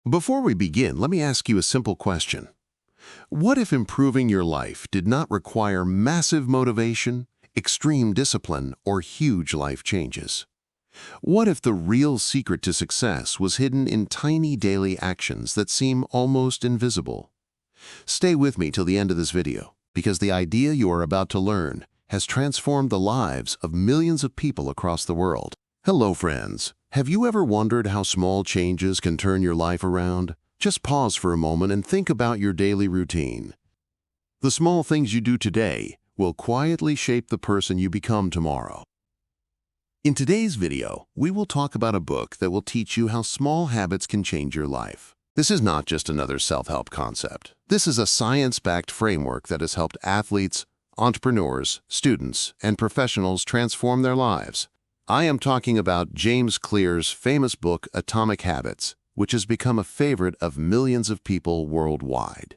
Before we begin, let me ask you a simple question. What if improving your life did not require massive motivation, extreme discipline, or huge life changes? What if the real secret to success was hidden in tiny daily actions that seem almost invisible? Stay with me till the end of this video, because the idea you are about to learn has transformed the lives of millions of people across the world. Hello, friends. Have you ever wondered how small changes can turn your life around? Just pause for a moment and think about your daily routine. The small things you do today will quietly shape the person you become tomorrow. In today's video, we will talk about a book that will teach you how small habits can change your life. This is not just another self-help concept. This is a science-backed framework that has helped athletes, entrepreneurs, students, and professionals transform their lives. I am talking about James Clear's famous book, Atomic Habits, which has become a favorite of millions of people worldwide.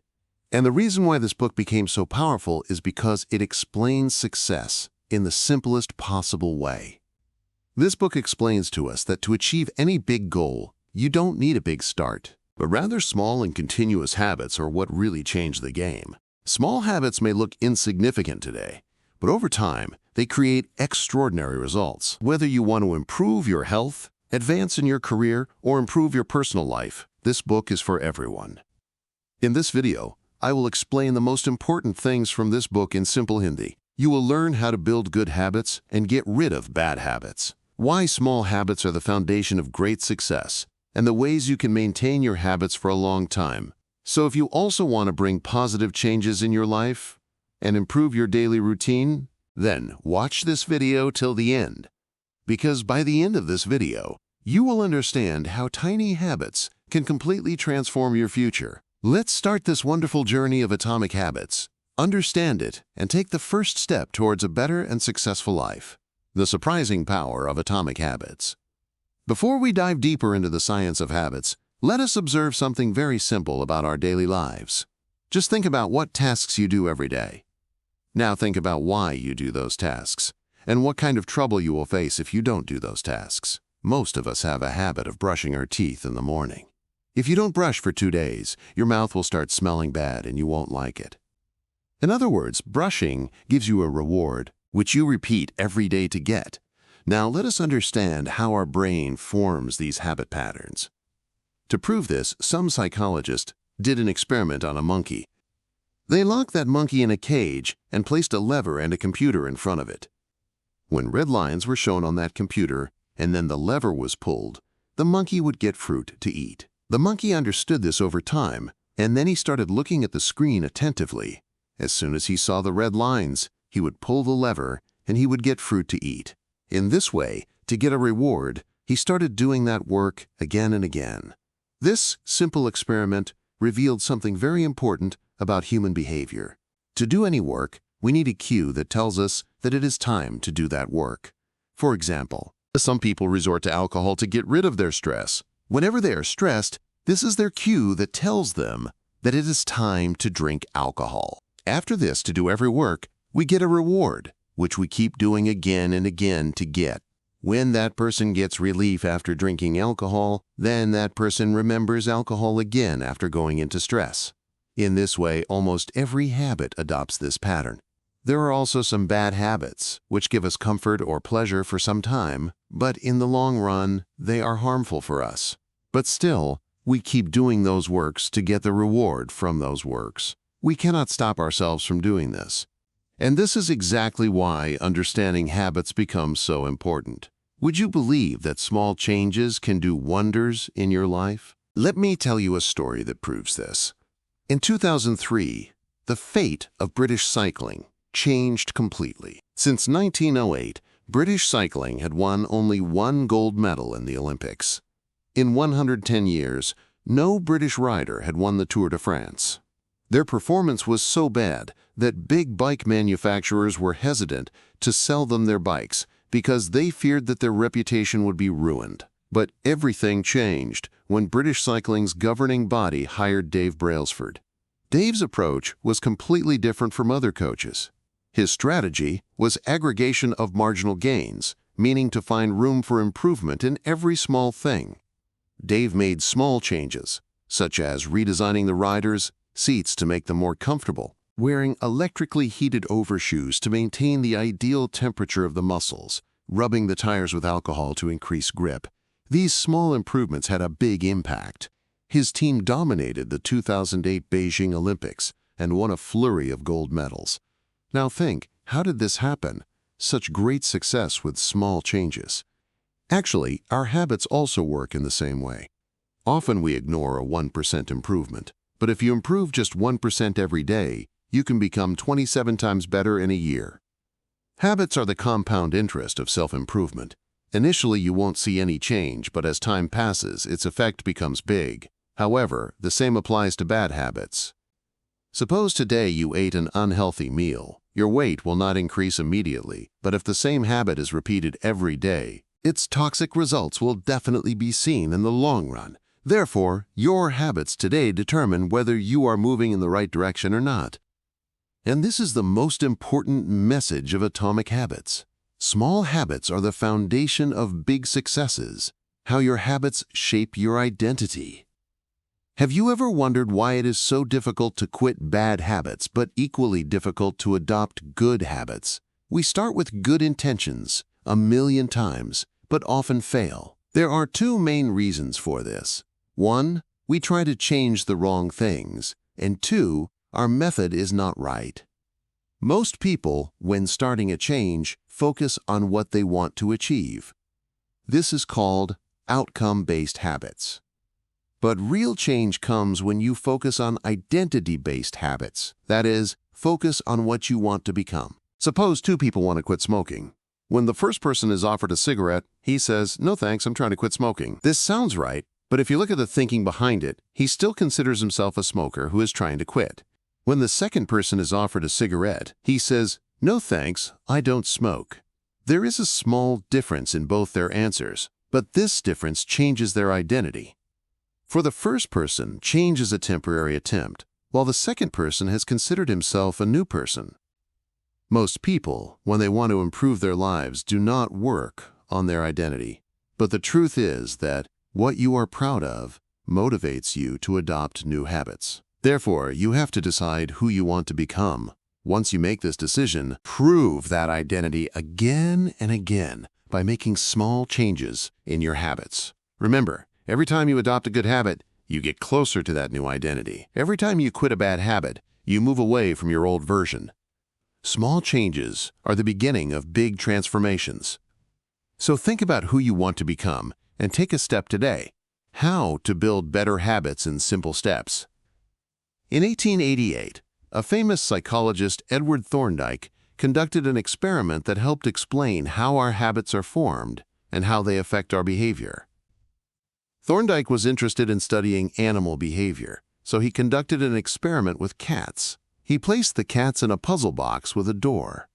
And the reason why this book became so powerful is because it explains success in the simplest possible way. This book explains to us that to achieve any big goal, you don't need a big start, but rather small and continuous habits are what really change the game. Small habits may look insignificant today, but over time, they create extraordinary results. Whether you want to improve your health, advance in your career, or improve your personal life, this book is for everyone. In this video, I will explain the most important things from this book in simple Hindi. You will learn how to build good habits and get rid of bad habits, why small habits are the foundation of great success, and the ways you can maintain your habits for a long time. So if you also want to bring positive changes in your life and improve your daily routine, then watch this video till the end, because by the end of this video, you will understand how tiny habits can completely transform your future. Let's start this wonderful journey of atomic habits, understand it, and take the first step towards a better and successful life. The surprising power of atomic habits. Before we dive deeper into the science of habits, let us observe something very simple about our daily lives. Just think about what tasks you do every day. Now think about why you do those tasks, and what kind of trouble you will face if you don't do those tasks. Most of us have a habit of brushing our teeth in the morning. If you don't brush for 2 days, your mouth will start smelling bad and you won't like it. In other words, brushing gives you a reward, which you repeat every day to get. Now let us understand how our brain forms these habit patterns. To prove this, some psychologists did an experiment on a monkey. They locked that monkey in a cage and placed a lever and a computer in front of it. When red lines were shown on that computer and then the lever was pulled, the monkey would get fruit to eat. The monkey understood this over time, and then he started looking at the screen attentively. As soon as he saw the red lines, he would pull the lever and he would get fruit to eat. In this way, to get a reward, he started doing that work again and again. This simple experiment revealed something very important about human behavior. To do any work, we need a cue that tells us that it is time to do that work. For example, some people resort to alcohol to get rid of their stress. Whenever they are stressed, this is their cue that tells them that it is time to drink alcohol. After this, to do every work, we get a reward, which we keep doing again and again to get. When that person gets relief after drinking alcohol, then that person remembers alcohol again after going into stress. In this way, almost every habit adopts this pattern. There are also some bad habits, which give us comfort or pleasure for some time, but in the long run, they are harmful for us. But still, we keep doing those works to get the reward from those works. We cannot stop ourselves from doing this. And this is exactly why understanding habits becomes so important. Would you believe that small changes can do wonders in your life? Let me tell you a story that proves this. In 2003, the fate of British cycling changed completely. Since 1908, British cycling had won only 1 gold medal in the Olympics. In 110 years, no British rider had won the Tour de France. Their performance was so bad that big bike manufacturers were hesitant to sell them their bikes because they feared that their reputation would be ruined. But everything changed when British cycling's governing body hired Dave Brailsford. Dave's approach was completely different from other coaches. His strategy was aggregation of marginal gains, meaning to find room for improvement in every small thing. Dave made small changes, such as redesigning the riders' seats to make them more comfortable, wearing electrically heated overshoes to maintain the ideal temperature of the muscles, rubbing the tires with alcohol to increase grip. These small improvements had a big impact. His team dominated the 2008 Beijing Olympics and won a flurry of gold medals. Now think, how did this happen? Such great success with small changes. Actually, our habits also work in the same way. Often we ignore a 1% improvement, but if you improve just 1% every day, you can become 27 times better in a year. Habits are the compound interest of self-improvement. Initially, you won't see any change, but as time passes, its effect becomes big. However, the same applies to bad habits. Suppose today you ate an unhealthy meal. Your weight will not increase immediately, but if the same habit is repeated every day, its toxic results will definitely be seen in the long run. Therefore, your habits today determine whether you are moving in the right direction or not. And this is the most important message of Atomic Habits. Small habits are the foundation of big successes. How your habits shape your identity. Have you ever wondered why it is so difficult to quit bad habits, but equally difficult to adopt good habits? We start with good intentions 1,000,000 times, but often fail. There are two main reasons for this. 1, we try to change the wrong things, and 2, our method is not right. Most people, when starting a change, focus on what they want to achieve. This is called outcome-based habits. But real change comes when you focus on identity-based habits. That is, focus on what you want to become. Suppose two people want to quit smoking. When the first person is offered a cigarette, he says, "No thanks, I'm trying to quit smoking." This sounds right, but if you look at the thinking behind it, he still considers himself a smoker who is trying to quit. When the second person is offered a cigarette, he says, "No thanks, I don't smoke." There is a small difference in both their answers, but this difference changes their identity. For the first person, change is a temporary attempt, while the second person has considered himself a new person. Most people, when they want to improve their lives, do not work on their identity. But the truth is that what you are proud of motivates you to adopt new habits. Therefore, you have to decide who you want to become. Once you make this decision, prove that identity again and again by making small changes in your habits. Remember, every time you adopt a good habit, you get closer to that new identity. Every time you quit a bad habit, you move away from your old version. Small changes are the beginning of big transformations. So think about who you want to become and take a step today. How to build better habits in simple steps. In 1888, a famous psychologist, Edward Thorndike, conducted an experiment that helped explain how our habits are formed and how they affect our behavior. Thorndike was interested in studying animal behavior, so he conducted an experiment with cats. He placed the cats in a puzzle box with a door.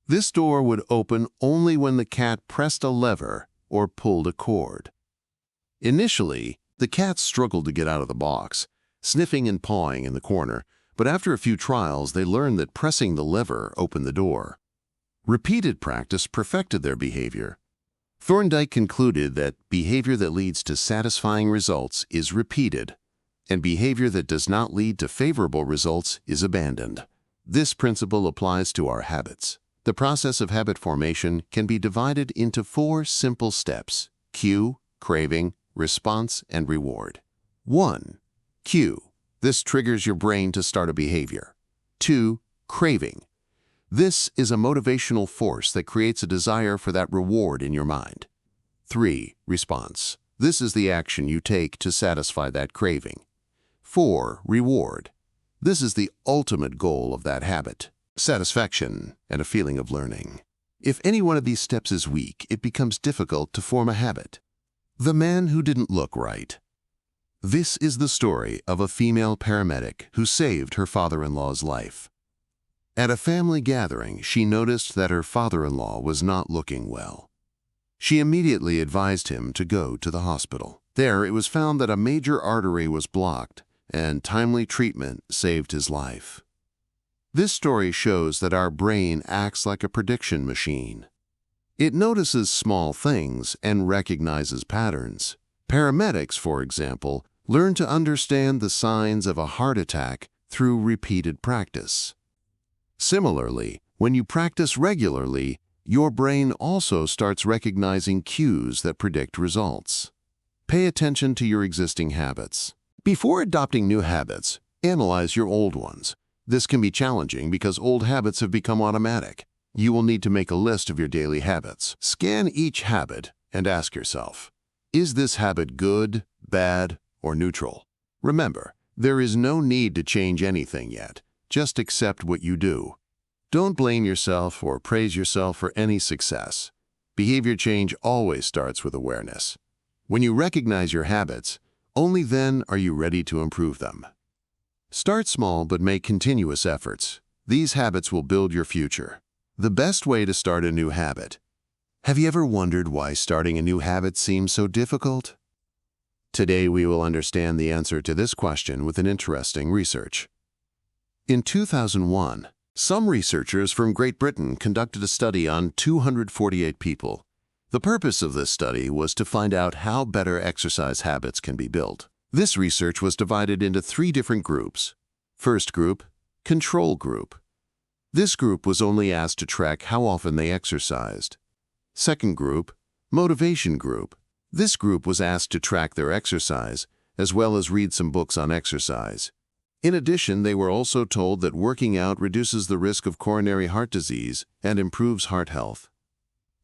This door would open only when the cat pressed a lever or pulled a cord. Initially, the cats struggled to get out of the box, sniffing and pawing in the corner, but after a few trials, they learned that pressing the lever opened the door. Repeated practice perfected their behavior. Thorndike concluded that behavior that leads to satisfying results is repeated, and behavior that does not lead to favorable results is abandoned. This principle applies to our habits. The process of habit formation can be divided into 4 simple steps: cue, craving, response, and reward. 1. Cue. This triggers your brain to start a behavior. 2. Craving. This is a motivational force that creates a desire for that reward in your mind. 3. Response. This is the action you take to satisfy that craving. 4. Reward. This is the ultimate goal of that habit: satisfaction and a feeling of learning. If any one of these steps is weak, it becomes difficult to form a habit. The man who didn't look right. This is the story of a female paramedic who saved her father-in-law's life. At a family gathering, she noticed that her father-in-law was not looking well. She immediately advised him to go to the hospital. There, it was found that a major artery was blocked, and timely treatment saved his life. This story shows that our brain acts like a prediction machine. It notices small things and recognizes patterns. Paramedics, for example, Learn to understand the signs of a heart attack through repeated practice. Similarly, when you practice regularly, your brain also starts recognizing cues that predict results. Pay attention to your existing habits. Before adopting new habits, analyze your old ones. This can be challenging because old habits have become automatic. You will need to make a list of your daily habits. Scan each habit and ask yourself, is this habit good, bad, or neutral? Remember, there is no need to change anything yet. Just accept what you do. Don't blame yourself or praise yourself for any success. Behavior change always starts with awareness. When you recognize your habits, only then are you ready to improve them. Start small but make continuous efforts. These habits will build your future. The best way to start a new habit. Have you ever wondered why starting a new habit seems so difficult? Today we will understand the answer to this question with an interesting research. In 2001, some researchers from Great Britain conducted a study on 248 people. The purpose of this study was to find out how better exercise habits can be built. This research was divided into 3 different groups. First group, control group. This group was only asked to track how often they exercised. Second group, motivation group. This group was asked to track their exercise, as well as read some books on exercise. In addition, they were also told that working out reduces the risk of coronary heart disease and improves heart health.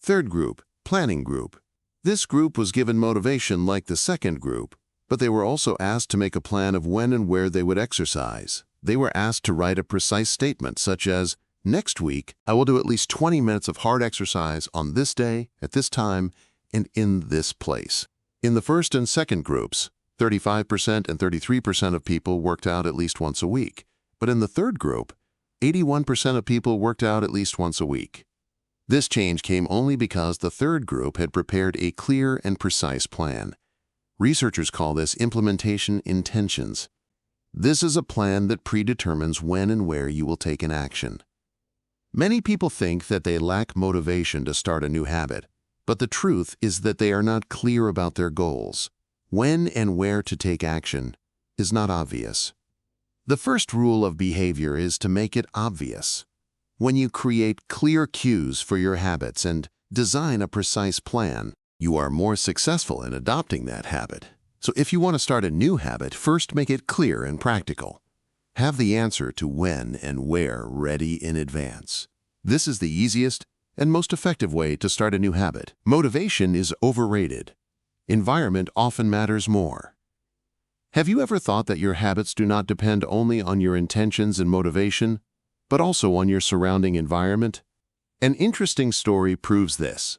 Third group, planning group. This group was given motivation like the second group, but they were also asked to make a plan of when and where they would exercise. They were asked to write a precise statement such as, next week, I will do at least 20 minutes of hard exercise on this day, at this time, and in this place. In the first and second groups, 35% and 33% of people worked out at least once a week. But in the third group, 81% of people worked out at least once a week. This change came only because the third group had prepared a clear and precise plan. Researchers call this implementation intentions. This is a plan that predetermines when and where you will take an action. Many people think that they lack motivation to start a new habit, but the truth is that they are not clear about their goals. When and where to take action is not obvious. The first rule of behavior is to make it obvious. When you create clear cues for your habits and design a precise plan, you are more successful in adopting that habit. So if you want to start a new habit, first make it clear and practical. Have the answer to when and where ready in advance. This is the easiest and most effective way to start a new habit. Motivation is overrated. Environment often matters more. Have you ever thought that your habits do not depend only on your intentions and motivation, but also on your surrounding environment? An interesting story proves this.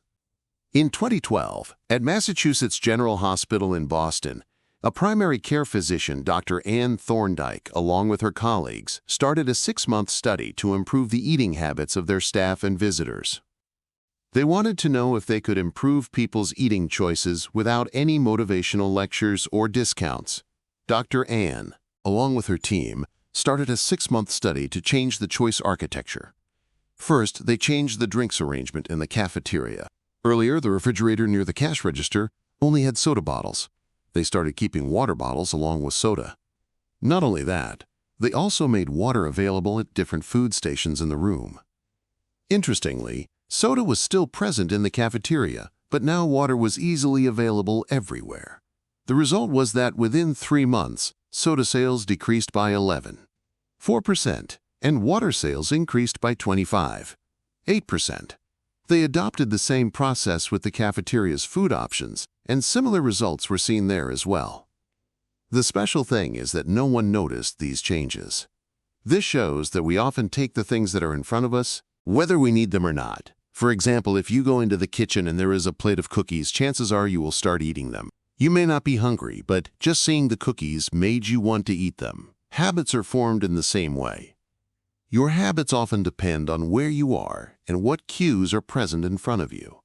In 2012, at Massachusetts General Hospital in Boston, a primary care physician, Dr. Ann Thorndike, along with her colleagues, started a 6-month study to improve the eating habits of their staff and visitors. They wanted to know if they could improve people's eating choices without any motivational lectures or discounts. Dr. Ann, along with her team, started a 6-month study to change the choice architecture. First, they changed the drinks arrangement in the cafeteria. Earlier, the refrigerator near the cash register only had soda bottles. They started keeping water bottles along with soda. Not only that, they also made water available at different food stations in the room. Interestingly, soda was still present in the cafeteria, but now water was easily available everywhere. The result was that within 3 months, soda sales decreased by 11.4%, and water sales increased by 25.8%. They adopted the same process with the cafeteria's food options, and similar results were seen there as well. The special thing is that no one noticed these changes. This shows that we often take the things that are in front of us, whether we need them or not. For example, if you go into the kitchen and there is a plate of cookies, chances are you will start eating them. You may not be hungry, but just seeing the cookies made you want to eat them. Habits are formed in the same way. Your habits often depend on where you are and what cues are present in front of you.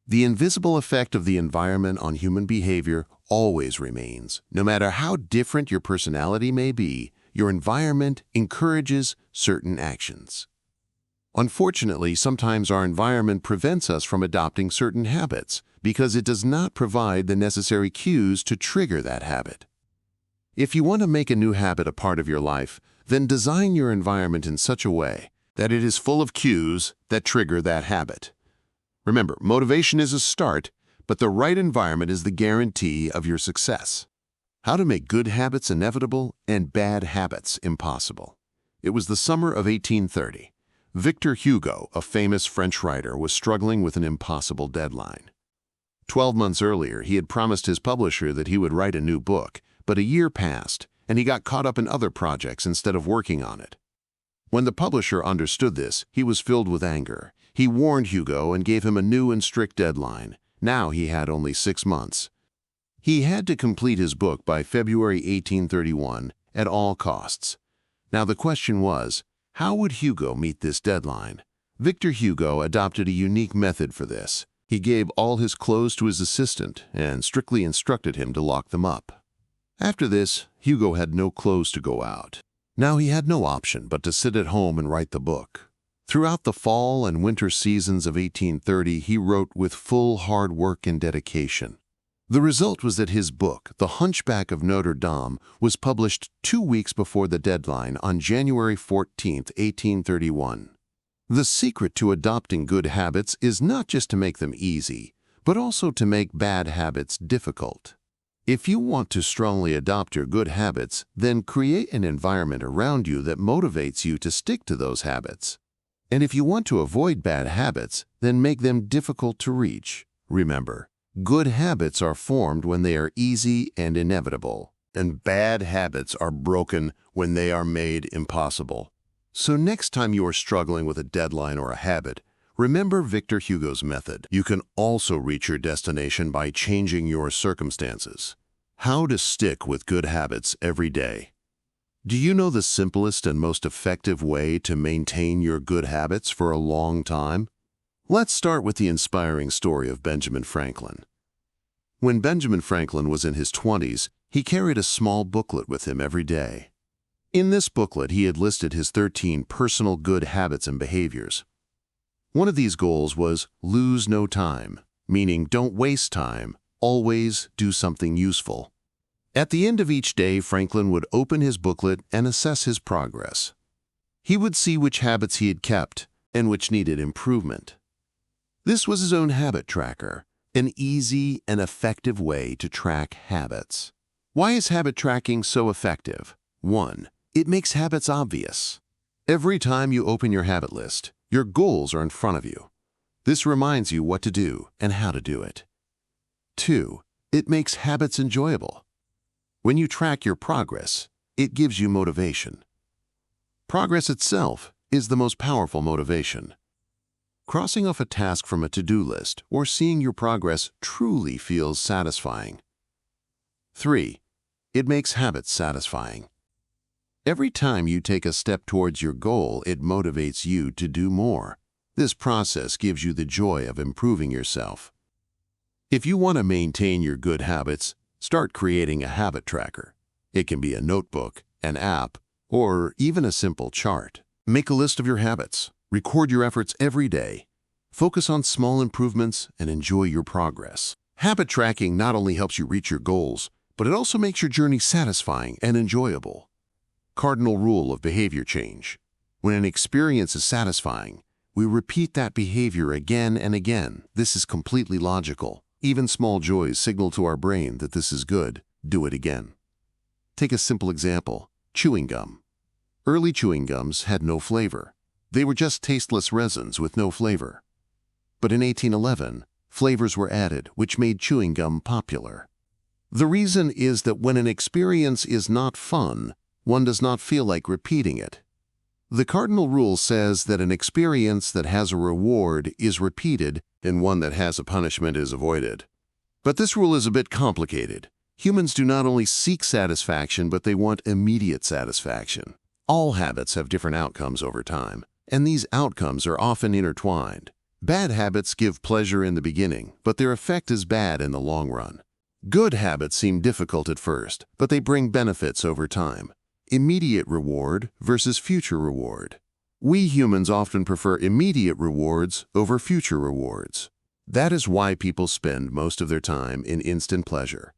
The invisible effect of the environment on human behavior always remains. No matter how different your personality may be, your environment encourages certain actions. Unfortunately, sometimes our environment prevents us from adopting certain habits because it does not provide the necessary cues to trigger that habit. If you want to make a new habit a part of your life, then design your environment in such a way that it is full of cues that trigger that habit. Remember, motivation is a start, but the right environment is the guarantee of your success. How to make good habits inevitable and bad habits impossible. It was the summer of 1830. Victor Hugo, a famous French writer, was struggling with an impossible deadline. 12 months earlier, he had promised his publisher that he would write a new book, but a year passed, and he got caught up in other projects instead of working on it. When the publisher understood this, he was filled with anger. He warned Hugo and gave him a new and strict deadline. Now he had only 6 months. He had to complete his book by February 1831 at all costs. Now the question was, how would Hugo meet this deadline? Victor Hugo adopted a unique method for this. He gave all his clothes to his assistant and strictly instructed him to lock them up. After this, Hugo had no clothes to go out. Now he had no option but to sit at home and write the book. Throughout the fall and winter seasons of 1830, he wrote with full hard work and dedication. The result was that his book, The Hunchback of Notre Dame, was published 2 weeks before the deadline on January 14, 1831. The secret to adopting good habits is not just to make them easy, but also to make bad habits difficult. If you want to strongly adopt your good habits, then create an environment around you that motivates you to stick to those habits. And if you want to avoid bad habits, then make them difficult to reach. Remember, good habits are formed when they are easy and inevitable, and bad habits are broken when they are made impossible. So next time you are struggling with a deadline or a habit, remember Victor Hugo's method. You can also reach your destination by changing your circumstances. How to stick with good habits every day. Do you know the simplest and most effective way to maintain your good habits for a long time? Let's start with the inspiring story of Benjamin Franklin. When Benjamin Franklin was in his 20s, he carried a small booklet with him every day. In this booklet, he had listed his 13 personal good habits and behaviors. One of these goals was lose no time, meaning don't waste time, always do something useful. At the end of each day, Franklin would open his booklet and assess his progress. He would see which habits he had kept and which needed improvement. This was his own habit tracker, an easy and effective way to track habits. Why is habit tracking so effective? 1. It makes habits obvious. Every time you open your habit list, your goals are in front of you. This reminds you what to do and how to do it. 2. It makes habits enjoyable. When you track your progress, it gives you motivation. Progress itself is the most powerful motivation. Crossing off a task from a to-do list or seeing your progress truly feels satisfying. 3. It makes habits satisfying. Every time you take a step towards your goal, it motivates you to do more. This process gives you the joy of improving yourself. If you want to maintain your good habits, start creating a habit tracker. It can be a notebook, an app, or even a simple chart. Make a list of your habits. Record your efforts every day. Focus on small improvements and enjoy your progress. Habit tracking not only helps you reach your goals, but it also makes your journey satisfying and enjoyable. Cardinal rule of behavior change. When an experience is satisfying, we repeat that behavior again and again. This is completely logical. Even small joys signal to our brain that this is good. Do it again. Take a simple example, chewing gum. Early chewing gums had no flavor. They were just tasteless resins with no flavor. But in 1811, flavors were added, which made chewing gum popular. The reason is that when an experience is not fun, one does not feel like repeating it. The cardinal rule says that an experience that has a reward is repeated and one that has a punishment is avoided. But this rule is a bit complicated. Humans do not only seek satisfaction, but they want immediate satisfaction. All habits have different outcomes over time, and these outcomes are often intertwined. Bad habits give pleasure in the beginning, but their effect is bad in the long run. Good habits seem difficult at first, but they bring benefits over time. Immediate reward versus future reward. We humans often prefer immediate rewards over future rewards. That is why people spend most of their time in instant pleasure.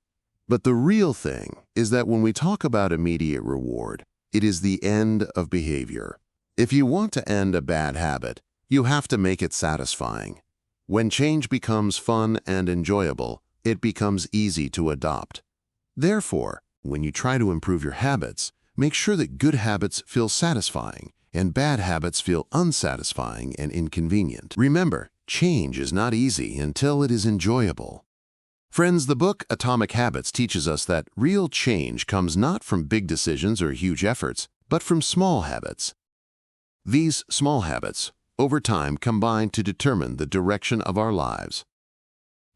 But the real thing is that when we talk about immediate reward, it is the end of behavior. If you want to end a bad habit, you have to make it satisfying. When change becomes fun and enjoyable, it becomes easy to adopt. Therefore, when you try to improve your habits, make sure that good habits feel satisfying and bad habits feel unsatisfying and inconvenient. Remember, change is not easy until it is enjoyable. Friends, the book Atomic Habits teaches us that real change comes not from big decisions or huge efforts, but from small habits. These small habits, over time, combine to determine the direction of our lives.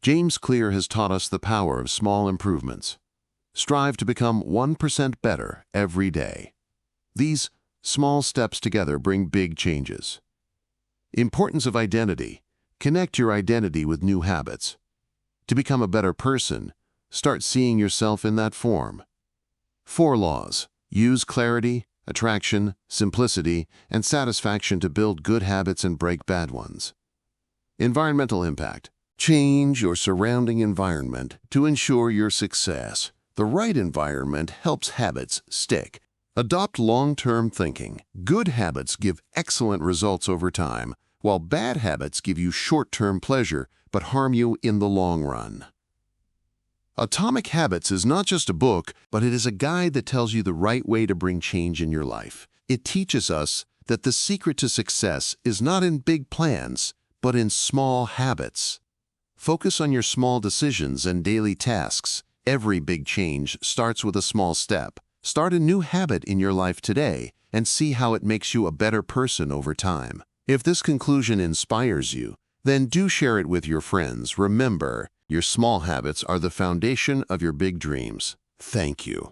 James Clear has taught us the power of small improvements. Strive to become 1% better every day. These small steps together bring big changes. Importance of identity. Connect your identity with new habits. To become a better person, start seeing yourself in that form. 4 laws. Use clarity, attraction, simplicity, and satisfaction to build good habits and break bad ones. Environmental impact. Change your surrounding environment to ensure your success. The right environment helps habits stick. Adopt long-term thinking. Good habits give excellent results over time, while bad habits give you short-term pleasure but harm you in the long run. Atomic Habits is not just a book, but it is a guide that tells you the right way to bring change in your life. It teaches us that the secret to success is not in big plans, but in small habits. Focus on your small decisions and daily tasks. Every big change starts with a small step. Start a new habit in your life today and see how it makes you a better person over time. If this conclusion inspires you, then do share it with your friends. Remember, your small habits are the foundation of your big dreams. Thank you.